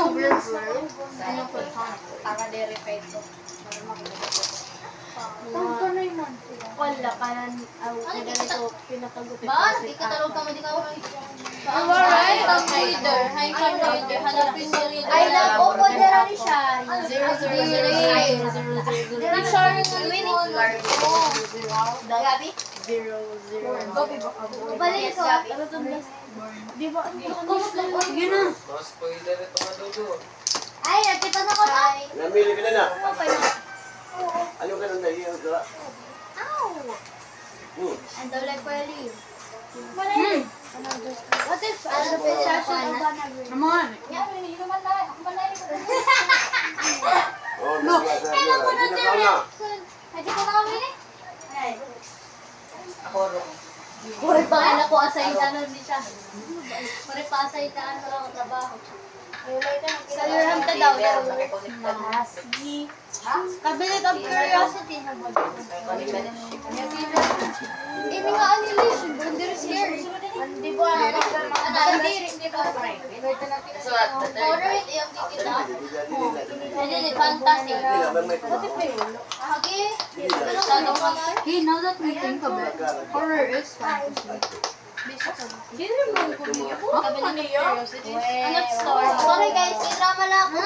na weird girl. Taka-verified ko. Para makikita ko. Wala ka na ganito pinakagupit. Ba? Nakikatalog ka mo di ka mo. Alright, ang reader. Hi, ka reader. Hanapin niyo reader. Ay, napopo na rin ni Shari. 000. Di Shari nga rin mo. Gabi? 0. Balik ko. Di ba? Sige na. Spoiler ito nga dodo. Ay, nakita na ko na. Namili ka na na. Okay na. Ano ka nang naging ang dala? Ow! Ang daw like pwede. What if, ano pa siya Come on. Oh, nagkasa na. Hindi na ka na. Pwede ko na kami eh. Kure pa nga ako assign ano din siya. Kure pa assign na ano lang ang trabaho. Sa Yorham ta daw. Cabinet of Curiosity. Ini nga annihilation, but there is here. Di ba? Hindi ba? Horror it yung kikita. Hindi ni fantasy. Hagi. Hey, now that we think of it, horror is fantasy. Cabinet of Curiosity. Ano store? Sorry guys, i-drama lang ako.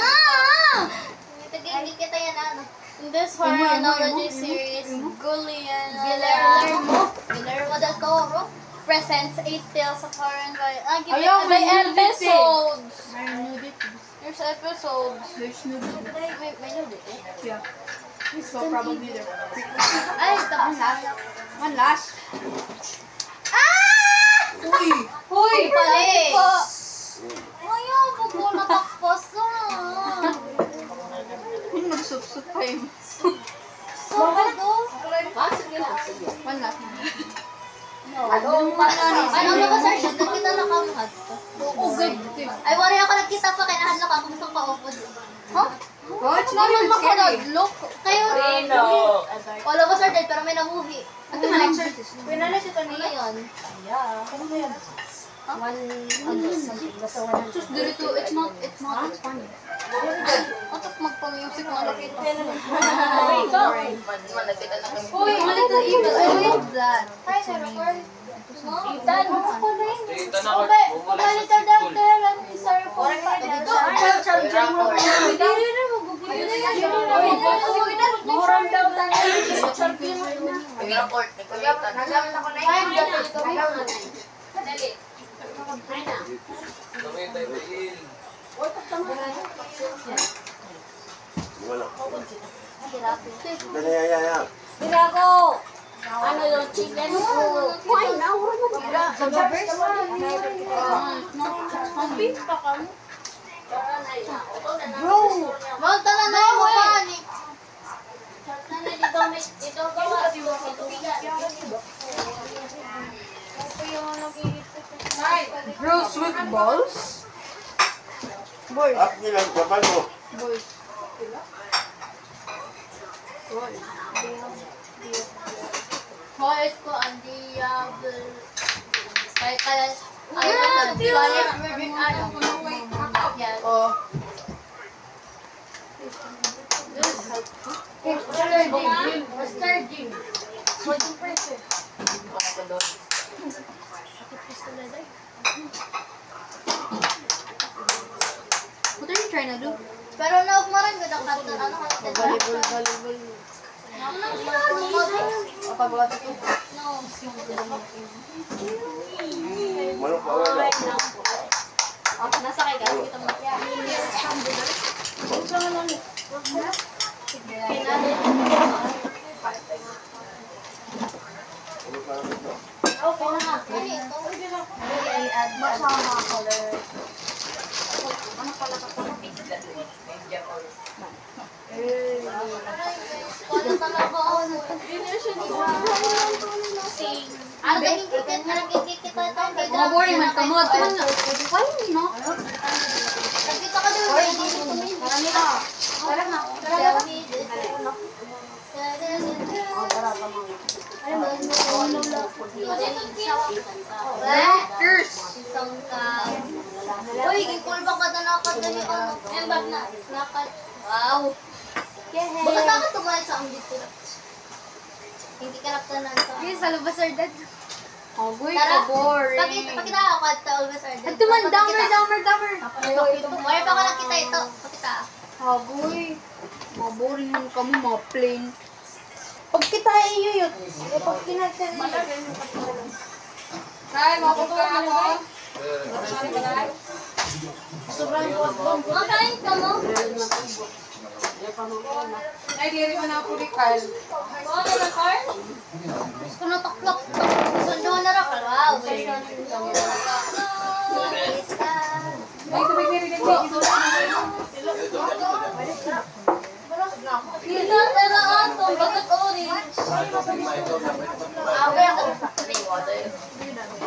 Hindi kita yan ano. In this horror anthology series, Guillermo del Toro presents 8 tales of horror and Ayaw, by may nudity. episodes. nudity. There's episodes. There's nudity. may nudity. Yeah. So probably there. Ay, tapos One last. Uy! Uy, pali! Po. Ayaw, pag ko natakpas na. Yung nagsup-sup pa yung... So, ano? One last. Ano ba sir? Nagkita na kami. Oh, good. Ay, wari ako nagkita pa. Kaya nahadla ka. Gusto ka upod. Huh? Oh, it's not even scary. Look. Kayo. Wala ba sir? Pero may namuhi. Ito na lang, sir. Pinalis ito niya yun. Just dirito, it's not funny. Atak magpa-music na nakita. Uy, a little evil. I love that. Hi, sir. Record. Dito na ako. Pagalit ka daw, Teran. Sir, for Wala. Dali, ya. Ano yung chicken ko? Why now? Sa verse? Bro! Malta na na yung mukha ni. Girls with balls? Boy. Up nilang kapal mo. Boy. Hoy ko ang diablo. Kaya kaya ano yan. Oh. What are you trying to do? Pero naugmaran ko ang kanta ano Volleyball. Kapag ito. Manok pa wala. Nasa kay ka kita mo. Okay na. I-add masama color. Ano pala ka pala? Ano talaga ako? Ano naging kikit? Naging kita ito? Mga boring man kamot. Why not? Nagkita ka doon. Marami na. Tara na. Curse! Isang ka. Uy, gikul ba ka na nakadali ano? Embag na. Nakad. Wow. Bakit ako tumayo sa ang dito? Hindi ka naktanan sa... Yes, alubasar dad. Oh, boy, Tara, boring. pakita ako kad sa Always Arden. At tuman, dammer. Mori pa ka lang kita ito. Pakita. Oh, boy. Mga boring man kami, mga plain. Pag kita iyo yun. Pag kinatan nila. Kaya, mapupunta ako. Makain ka mo? Ay, diri mo na ako likal. Oo, na car? Gusto ko na taklap. Sundo na rin. Wow. Ay, tubig diri diri. Kita tara ato. Bakit orange?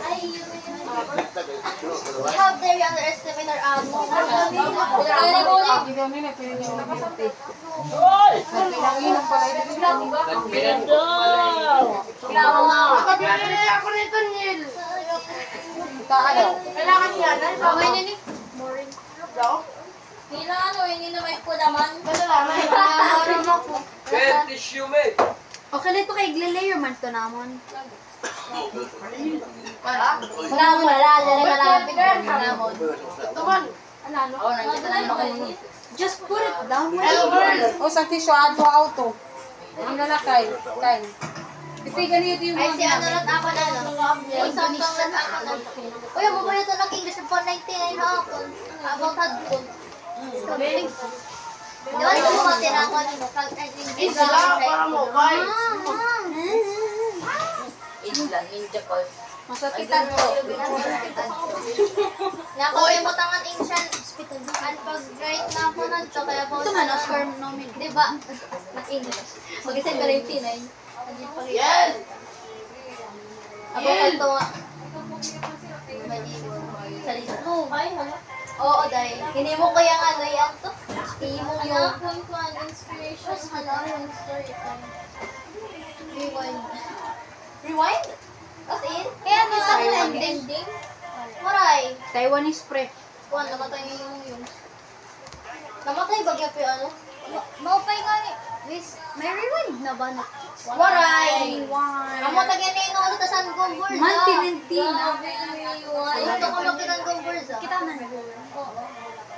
Ay, yun. How dare you underestimate our amo? Kaya mo ulit. Nagpinanginom pala ito. Ako nito, Nil. Kailangan niya na. Okay na ni. Boring. Hindi na ano, hindi na may kudaman. Ben, tissue, mate. Okay, nito kay Glelayer man ito namon. Namon, namon. Just put it down. O, sa tissue, ato auto. Ang lalakay. Kay. Ito ganito yung Ay, si ano rat ako na, no? Ay, samtang rat ako na. Uy, ang mabaya ito ng English for 99 ako. About hadkon. Di ba ito mga tinakon? masakitan ko. Nakalimutan ang ancient hospital. Ang pag-write na ako na ito, kaya po Ito man, Oscar nomin. Di ba? English. Mag-isip ka rin tinay. Yes! Ako ito nga. Salita. Ay, hala. Oo, dahil. Hindi mo kaya nga ano yan to? Hindi mo yung... Inspiration. Ano yung story time? Rewind. Rewind? As in? Kaya ano ang ending? Maray. Taiwanese pre. Kuwan, namatay yung... Namatay ba kaya ano? Maupay nga ni. May rewind na ba na? Waray! Amo tagyan na yung ulo tasan gombor za. Mantinentina. Ay, ito ko makinan gombor za. Kita na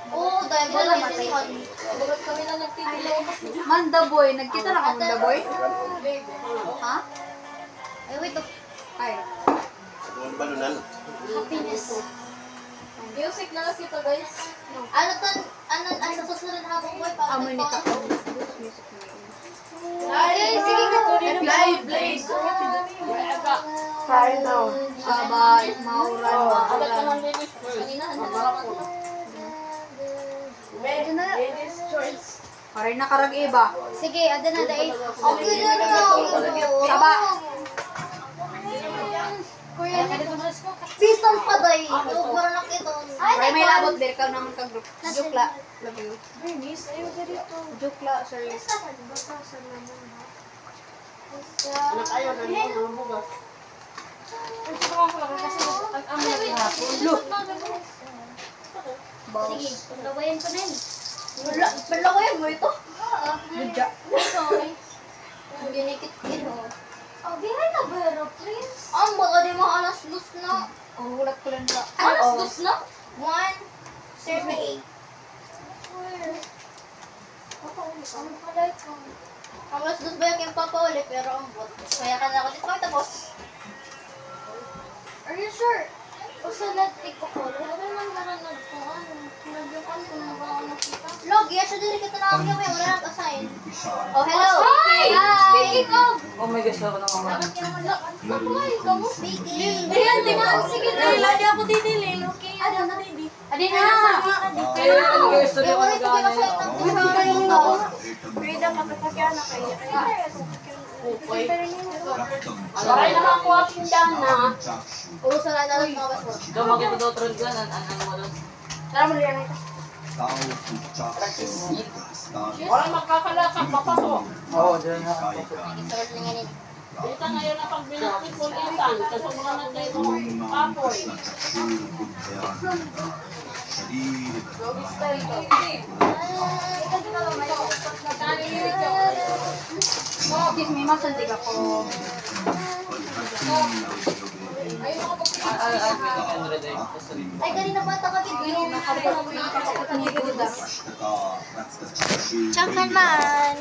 Oo, dahil ba lang sinihan. Bagat kami na nagtitilaw. Manda boy. Nagkita na ka Manda boy? Ha? Ay, wait. Ay. Happiness. Music na kasi ito, guys. Ano sa susunod na habang boy? Amoy nito. Ay, sige ka. Live, please. Fire now. Sabay, mauran. Kanina, medyo na. Paray na karag iba. Sige, ada na dahil. Okay na na. Taba. Kuya, season pa dahil. Parang nakita. Paray may labot. Berkaw naman ka group. Jukla. Love you. Jukla, sorry. Anak ayaw na niya, ang bugas. Look. Sige, paglawayan ko na yun. Paglawayan mo ito? Budya. Sorry. Ang ginikit-kit mo. Oh, behind na pero, please. Ang baka di mo alas-lus na. Ang hulat ko lang na. Alas-lus na? 1:38. Ang alas-lus ba yung papa ulit pero ang bot. Kaya ka na ako dito. Tapos. Are you sure? O sa natik ko ko. Wala naman naranag ko. Nagyukan ko na ba ako nakita? Log, yes, siya kita na ako yung wala nang assign. Oh, hello. Hi! Speaking of. Oh my gosh, ako na mga. Bakit ka naman lang? Makuhay ka mo? Speaking. Ayan, di ba? Sige, lagi ako titilin. Okay, ano na, baby? Adi na. Kaya ano guys, Kaya wala ito kinasayang ng kumain. Freedom, magkakakya na kayo. Aray naman ako ang tindahan na. Urusan na lang mga basbos. Ikaw makipag-outrod ka, ano mo doon? Tara mo liyan ito. Walang magkakalakad, papasok. Oo, dyan na. Source na ganit. Dito ngayon na pag binakit mo litan, kasi mula na tayo kapoy. Oh, kiss me, masandig ako. Ay, kanina bata ka video. Tsaka man.